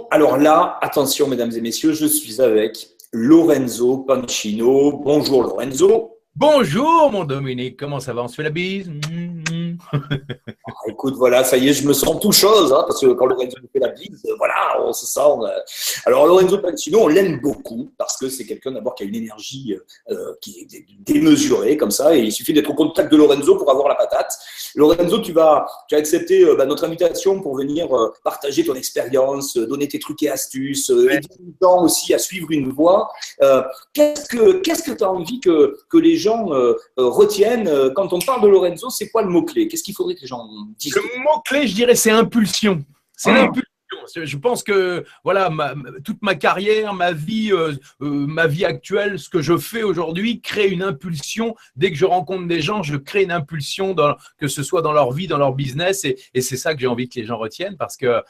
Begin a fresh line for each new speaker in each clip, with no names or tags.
Alors là, attention mesdames et messieurs, je suis avec Lorenzo Pancino. Bonjour Lorenzo.
Bonjour mon Dominique, comment ça va? On se fait la bise?
Écoute, voilà, ça y est, je me sens tout chose, hein, parce que quand Lorenzo nous fait la bise, voilà, on se sent. Alors Lorenzo Pancino, on l'aime beaucoup parce que c'est quelqu'un d'abord qui a une énergie qui est démesurée comme ça, et il suffit d'être au contact de Lorenzo pour avoir la patate. Lorenzo, tu as accepté notre invitation pour venir partager ton expérience, donner tes trucs et astuces, aider les gens aussi à suivre une voie. Qu'est-ce que tu as envie que les gens retiennent quand on parle de Lorenzo? C'est quoi le mot-clé? Qu'est-ce qu'il faudrait que les gens disent?
Le mot-clé, je dirais, c'est impulsion. C'est l'impulsion. Je pense que voilà, toute ma carrière, ma vie actuelle, ce que je fais aujourd'hui, crée une impulsion. Dès que je rencontre des gens, je crée une impulsion, que ce soit dans leur vie, dans leur business. Et c'est ça que j'ai envie que les gens retiennent, parce que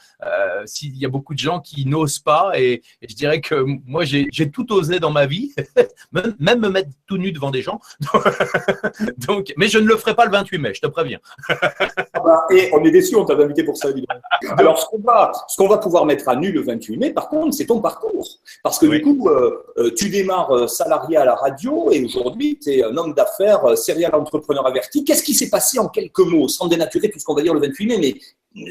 s'il y a beaucoup de gens qui n'osent pas, et je dirais que moi, j'ai tout osé dans ma vie, même me mettre tout nu devant des gens. Donc, mais je ne le ferai pas le 28 mai, je te préviens.
Et on est déçus, on t'avait invité pour ça, évidemment. Alors, ce qu'on va pouvoir mettre à nu le 28 mai, par contre, c'est ton parcours. Parce que du coup, tu démarres salarié à la radio et aujourd'hui, tu es un homme d'affaires, serial entrepreneur averti. Qu'est-ce qui s'est passé en quelques mots, sans dénaturer tout ce qu'on va dire le 28 mai, mais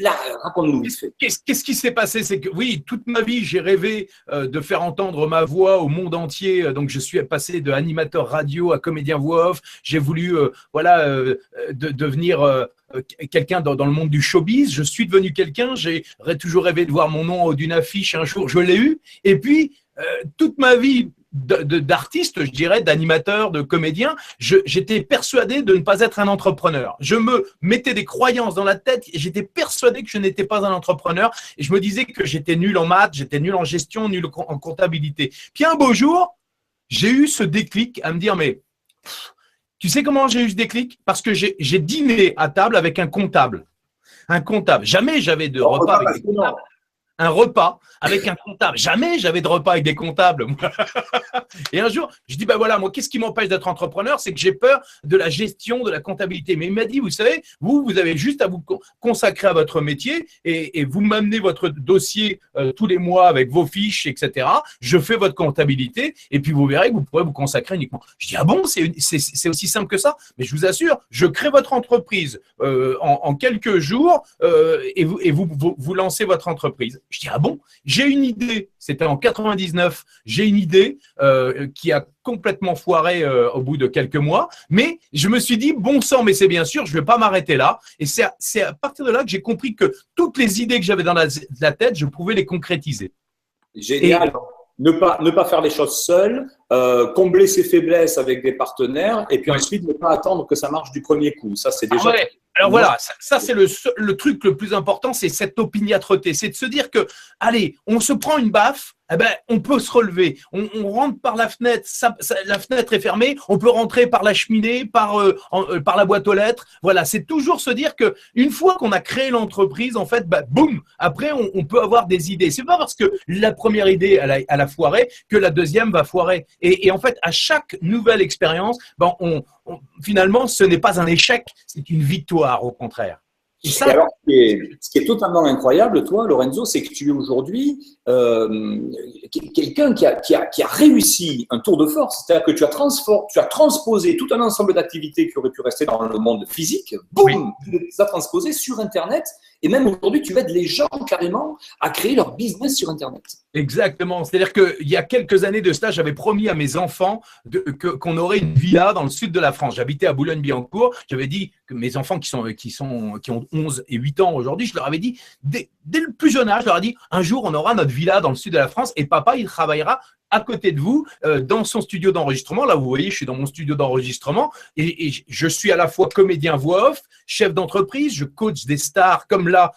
là, raconte-nous vite fait.
Qu'est-ce qui s'est passé? C'est que oui, toute ma vie, j'ai rêvé de faire entendre ma voix au monde entier. Donc, je suis passé de animateur radio à comédien voix off. J'ai voulu devenir quelqu'un dans le monde du showbiz. Je suis devenu quelqu'un. J'ai toujours rêvé de voir mon nom d'une affiche. Un jour, je l'ai eu. Et puis, toute ma vie d'artiste, je dirais, d'animateur, de comédien, j'étais persuadé de ne pas être un entrepreneur. Je me mettais des croyances dans la tête et j'étais persuadé que je n'étais pas un entrepreneur, et je me disais que j'étais nul en maths, j'étais nul en gestion, nul en comptabilité. Puis un beau jour, j'ai eu ce déclic à me dire, mais tu sais comment j'ai eu ce déclic? Parce que j'ai dîné à table avec un comptable. Un comptable. Jamais j'avais de repas avec des comptables. Un repas avec un comptable. Jamais j'avais de repas avec des comptables. Et un jour, je dis, ben voilà, moi, qu'est-ce qui m'empêche d'être entrepreneur? C'est que j'ai peur de la gestion, de la comptabilité. Mais il m'a dit, vous savez, vous avez juste à vous consacrer à votre métier et vous m'amenez votre dossier tous les mois avec vos fiches, etc. Je fais votre comptabilité et puis vous verrez que vous pourrez vous consacrer uniquement. Je dis, ah bon, c'est aussi simple que ça? Mais je vous assure, je crée votre entreprise en quelques jours et vous lancez votre entreprise. Je dis, ah bon, j'ai une idée, c'était en 99, j'ai une idée qui a complètement foiré au bout de quelques mois, mais je me suis dit, bon sang, mais c'est bien sûr, je ne vais pas m'arrêter là. Et c'est à partir de là que j'ai compris que toutes les idées que j'avais dans la tête, je pouvais les concrétiser.
Génial. Ne pas faire les choses seul, combler ses faiblesses avec des partenaires, et puis ensuite ne pas attendre que ça marche du premier coup. Ça, c'est déjà…
Alors voilà, ça c'est le truc le plus important, c'est cette opiniâtreté. C'est de se dire que, allez, on se prend une baffe, eh ben, on peut se relever. On rentre par la fenêtre, la fenêtre est fermée, on peut rentrer par la cheminée, par la boîte aux lettres. Voilà, c'est toujours se dire que une fois qu'on a créé l'entreprise, en fait, boum, après on peut avoir des idées. C'est pas parce que la première idée elle a foiré que la deuxième va foirer. Et en fait, à chaque nouvelle expérience, finalement, ce n'est pas un échec, c'est une victoire au contraire.
Et ça, alors, ce qui est totalement incroyable, toi, Lorenzo, c'est que tu es aujourd'hui quelqu'un qui a réussi un tour de force. C'est-à-dire que tu as transposé tout un ensemble d'activités qui auraient pu rester dans le monde physique. Boum, tu les as transposées sur Internet. Et même aujourd'hui, tu aides les gens carrément à créer leur business sur Internet.
Exactement. C'est-à-dire qu'il y a quelques années de cela, j'avais promis à mes enfants qu'on aurait une villa dans le sud de la France. J'habitais à Boulogne-Billancourt. J'avais dit que mes enfants qui ont 11 et 8 ans aujourd'hui, je leur avais dit, dès le plus jeune âge, je leur ai dit, un jour, on aura notre villa dans le sud de la France et papa, il travaillera à côté de vous, dans son studio d'enregistrement. Là, vous voyez, je suis dans mon studio d'enregistrement et je suis à la fois comédien voix off, chef d'entreprise, je coach des stars comme là,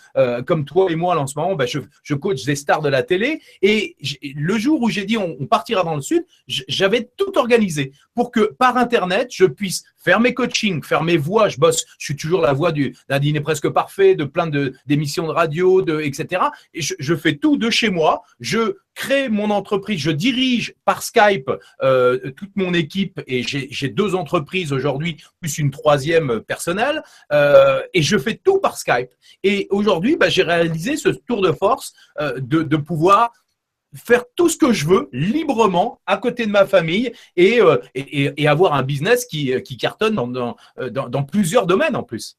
comme toi et moi là, en ce moment, je coach des stars de la télé. Et le jour où j'ai dit on partira dans le sud, j'avais tout organisé pour que par Internet, je puisse faire mes coachings, faire mes voix. Je suis toujours la voix d'un dîner presque parfait, de plein d'émissions de radio, etc. Et je fais tout de chez moi. Je crée mon entreprise, je dirige par Skype toute mon équipe et j'ai 2 entreprises aujourd'hui, plus une 3e personnelle, et je fais tout par Skype. Et aujourd'hui, j'ai réalisé ce tour de force de pouvoir faire tout ce que je veux librement à côté de ma famille et avoir un business qui cartonne dans plusieurs domaines en plus.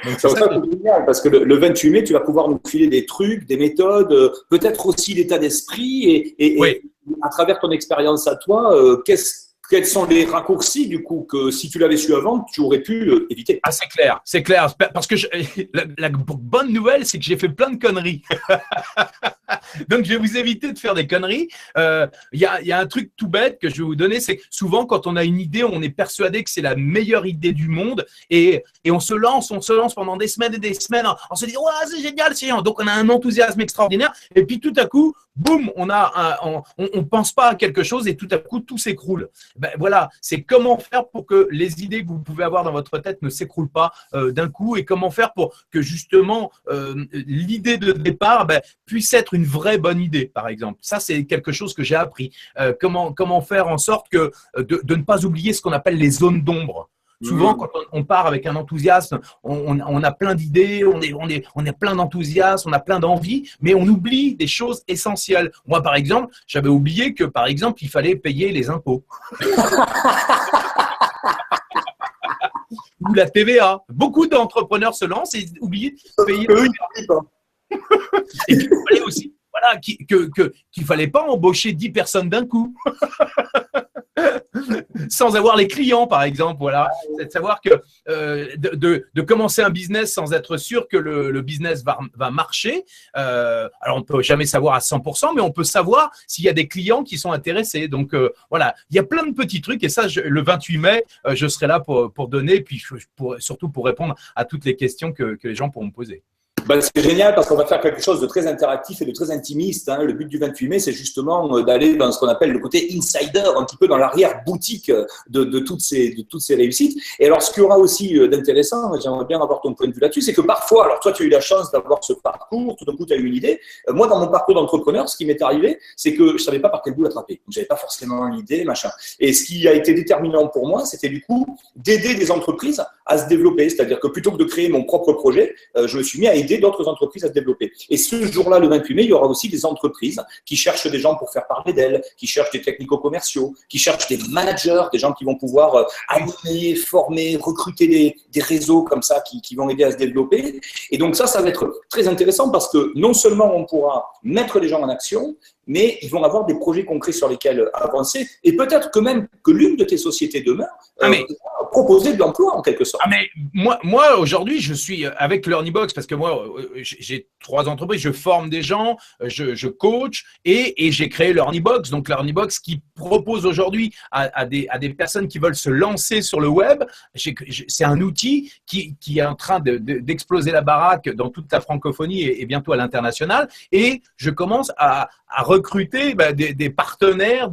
Donc, c'est génial parce que le 28 mai, tu vas pouvoir nous filer des trucs, des méthodes, peut-être aussi l'état d'esprit et à travers ton expérience à toi, quels sont les raccourcis du coup que si tu l'avais su avant, tu aurais pu éviter?
Ah, c'est clair. Parce que la bonne nouvelle, c'est que j'ai fait plein de conneries. Donc, je vais vous éviter de faire des conneries. Il y a un truc tout bête que je vais vous donner, c'est que souvent, quand on a une idée, on est persuadé que c'est la meilleure idée du monde et on se lance pendant des semaines et des semaines en se disant « Ouais, c'est génial, c'est génial !» Donc, on a un enthousiasme extraordinaire et puis tout à coup, boum, on pense pas à quelque chose et tout à coup, tout s'écroule. Voilà, c'est comment faire pour que les idées que vous pouvez avoir dans votre tête ne s'écroulent pas d'un coup et comment faire pour que justement l'idée de départ puisse être une vraie bonne idée, par exemple. Ça, c'est quelque chose que j'ai appris. Comment faire en sorte de ne pas oublier ce qu'on appelle les zones d'ombre. Souvent, quand on part avec un enthousiasme, on a plein d'idées, on est plein d'enthousiasme, on a plein d'envie, mais on oublie des choses essentielles. Moi, par exemple, j'avais oublié que, par exemple, il fallait payer les impôts. Ou la TVA. Beaucoup d'entrepreneurs se lancent et oublient de payer la TVA. Et puis, il fallait aussi, voilà, qu'il fallait pas embaucher 10 personnes d'un coup. Sans avoir les clients, par exemple, voilà. C'est de savoir que de commencer un business sans être sûr que le business va marcher. Alors, on ne peut jamais savoir à 100%, mais on peut savoir s'il y a des clients qui sont intéressés. Donc, voilà, il y a plein de petits trucs. Et ça, le 28 mai, je serai là pour donner, puis surtout pour répondre à toutes les questions que les gens pourront me poser.
C'est génial parce qu'on va faire quelque chose de très interactif et de très intimiste. Le but du 28 mai, c'est justement d'aller dans ce qu'on appelle le côté insider, un petit peu dans l'arrière-boutique de toutes ces réussites. Et alors, ce qu'il y aura aussi d'intéressant, j'aimerais bien avoir ton point de vue là-dessus, c'est que parfois, alors toi, tu as eu la chance d'avoir ce parcours, tout d'un coup, tu as eu une idée. Moi, dans mon parcours d'entrepreneur, ce qui m'est arrivé, c'est que je ne savais pas par quel bout l'attraper. Donc, je n'avais pas forcément l'idée, machin. Et ce qui a été déterminant pour moi, c'était du coup d'aider des entreprises à se développer. C'est-à-dire que plutôt que de créer mon propre projet, je me suis mis à aider d'autres entreprises à se développer. Et ce jour-là, le 28 mai, il y aura aussi des entreprises qui cherchent des gens pour faire parler d'elles, qui cherchent des technico-commerciaux, qui cherchent des managers, des gens qui vont pouvoir animer, former, recruter des réseaux comme ça qui vont aider à se développer. Et donc ça va être très intéressant parce que non seulement on pourra mettre les gens en action, mais ils vont avoir des projets concrets sur lesquels avancer. Et peut-être que même que l'une de tes sociétés demain proposer de l'emploi en quelque sorte.
Mais moi aujourd'hui, je suis avec Learnybox parce que moi, j'ai 3 entreprises. Je forme des gens, je coach et j'ai créé Learnybox. Donc Learnybox qui propose aujourd'hui à des personnes qui veulent se lancer sur le web. C'est un outil qui est en train d'exploser la baraque dans toute la francophonie et bientôt à l'international. Et je commence à recruter des partenaires.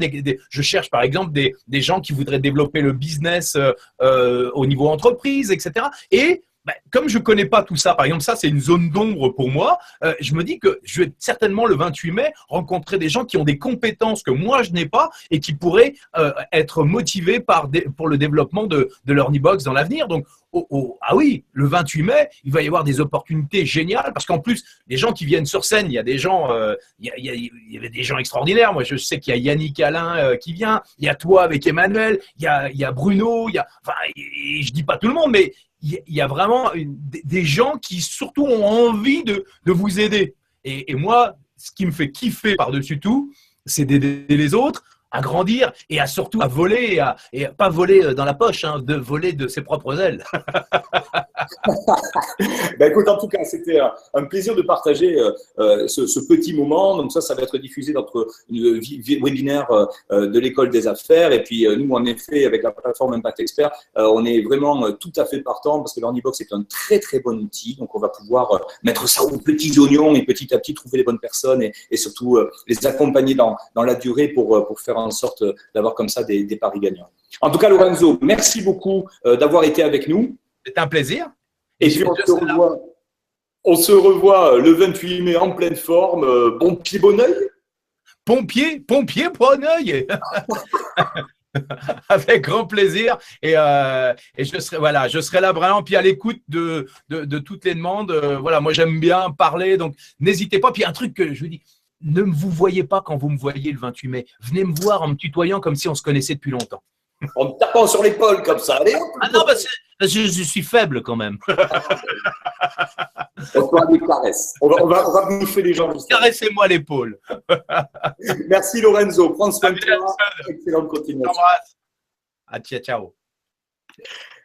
Je cherche par exemple des gens qui voudraient développer le business au niveau entreprise, etc. Et comme je connais pas tout ça, par exemple, ça c'est une zone d'ombre pour moi, je me dis que je vais certainement le 28 mai rencontrer des gens qui ont des compétences que moi je n'ai pas et qui pourraient être motivés pour le développement de Learnybox dans l'avenir. Donc, ah oui, le 28 mai, il va y avoir des opportunités géniales parce qu'en plus, les gens qui viennent sur scène, il y a des gens, il y avait des gens extraordinaires. Moi, je sais qu'il y a Yannick Alain qui vient, il y a toi avec Emmanuel, il y a Bruno, je dis pas tout le monde, mais il y a vraiment des gens qui surtout ont envie de vous aider. Et moi, ce qui me fait kiffer par-dessus tout, c'est d'aider les autres à grandir et surtout à voler, et pas voler dans la poche, de voler de ses propres ailes.
Écoute, en tout cas, c'était un plaisir de partager ce petit moment. Donc ça va être diffusé dans notre webinaire de l'école des affaires. Et puis nous, en effet, avec la plateforme Impact Expert, on est vraiment tout à fait partant parce que Learnybox est un très très bon outil. Donc on va pouvoir mettre ça aux petits oignons et petit à petit trouver les bonnes personnes et surtout les accompagner dans la durée pour faire en sorte d'avoir comme ça des paris gagnants. En tout cas, Lorenzo, merci beaucoup d'avoir été avec nous.
C'est un plaisir.
Et puis on se revoit. On se revoit le 28 mai en pleine forme. Bon pied, bon oeil.
Pompier, bon oeil. Avec grand plaisir et je serai là vraiment puis à l'écoute de toutes les demandes. Voilà, moi j'aime bien parler, donc n'hésitez pas. Puis un truc que je vous dis, ne vous voyez pas quand vous me voyez le 28 mai. Venez me voir en me tutoyant comme si on se connaissait depuis longtemps.
En me tapant sur l'épaule comme ça. Allez,
Ah non, je suis faible quand même.
on fera des caresses. On va bouffer les gens.
Caressez-moi l'épaule.
Merci Lorenzo. Prends soin de toi. Excellente continuation.
Ah, ciao.